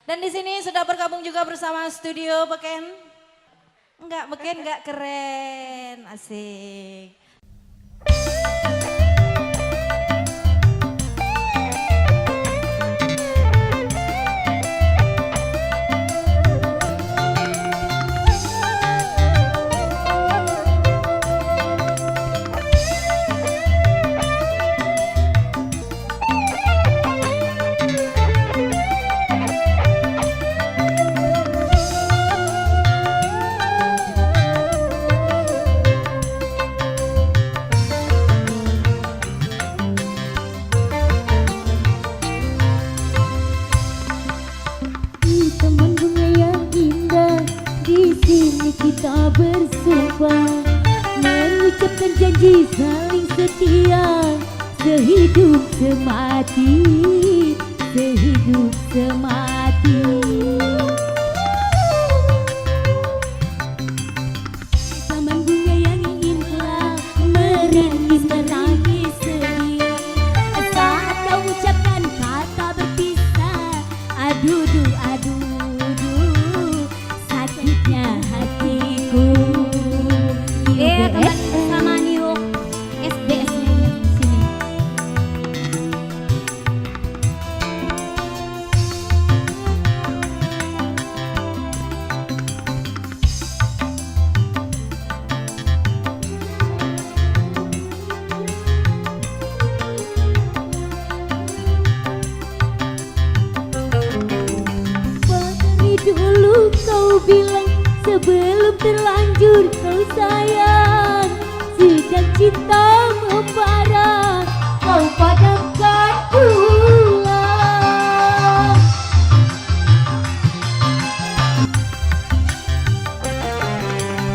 Dan di sini sudah bergabung juga bersama studio Beken. Enggak Beken, enggak keren, asik. Kita bersumpah mengucapkan janji saling setia, sehidup semati, sehidup semati. Taman bunga yang indah meringis menangis sedih saat kau ucapkan kata berpisah. Aduh, sakitnya hatiku. Kembali bersama New SBS-nya sini. Dari dulu kau bilang sebelum terlanjur kau sayang, sedang cinta membara kau padamkan pulang.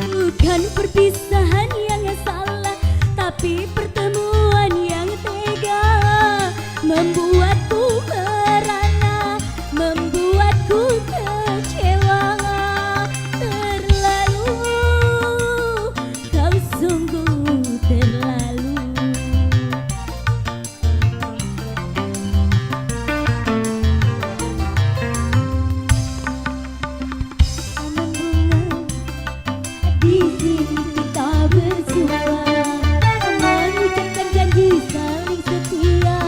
Bukan perpisahan yang salah, tapi pertemuan yang tega membuatku merana, membuatku kecewa. Terlalu, kau sungguh terlalu. Taman bunga, di sini kita bersumpah mengucapkan janji saling setia,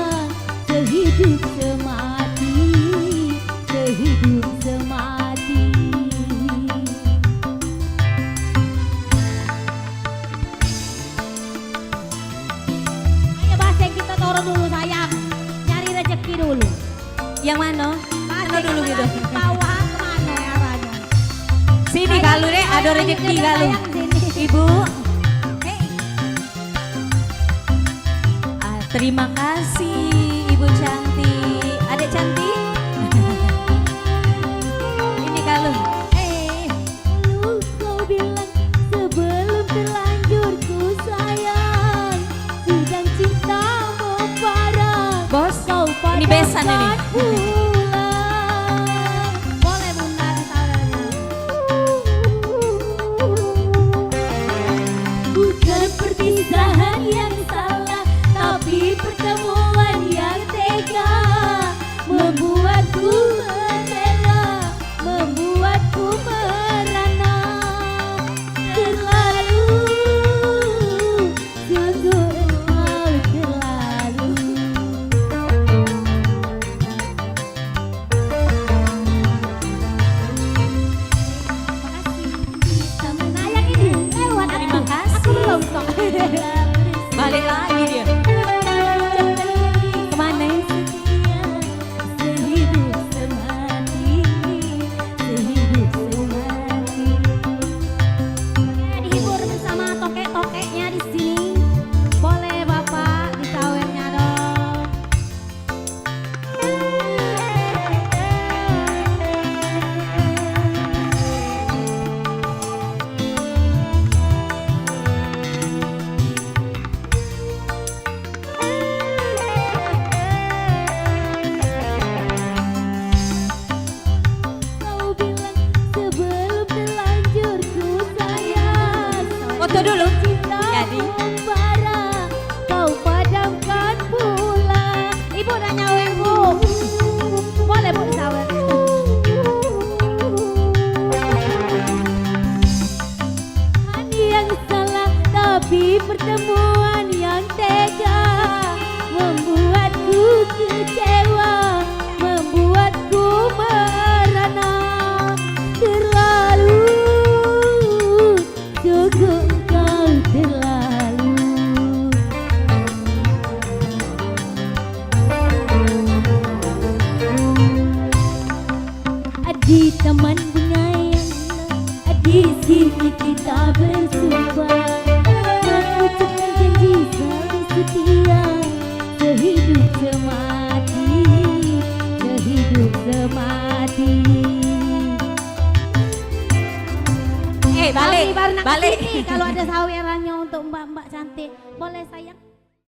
sehidup semati, sehidup semati. Ayo Baseng, kita turun dulu sayang, nyari rezeki dulu. Yang mana? Mana dulu gitu. Tawa kemana arahnya? Sini Galuh deh, ada rezeki Galuh. Ibu. Terima kasih Ibu cantik. Adek cantik. Ini Galuh. Lu kau bilang sebelum terlanjur ku sayang, sedang cinta membara Bos, kau ini besan ini. padamkan pulang. Boleh bunda disaudara. Bukan perpisahan yang salah, tapi pertemuan yang tega Taman bunga yang indah, di sini kita bersumpah mengucapkan janji saling setia sehidup semati, sehidup semati. Balik, Kami baru nak balik. kesini kalau ada sawerannya untuk mbak-mbak cantik. Boleh sayang?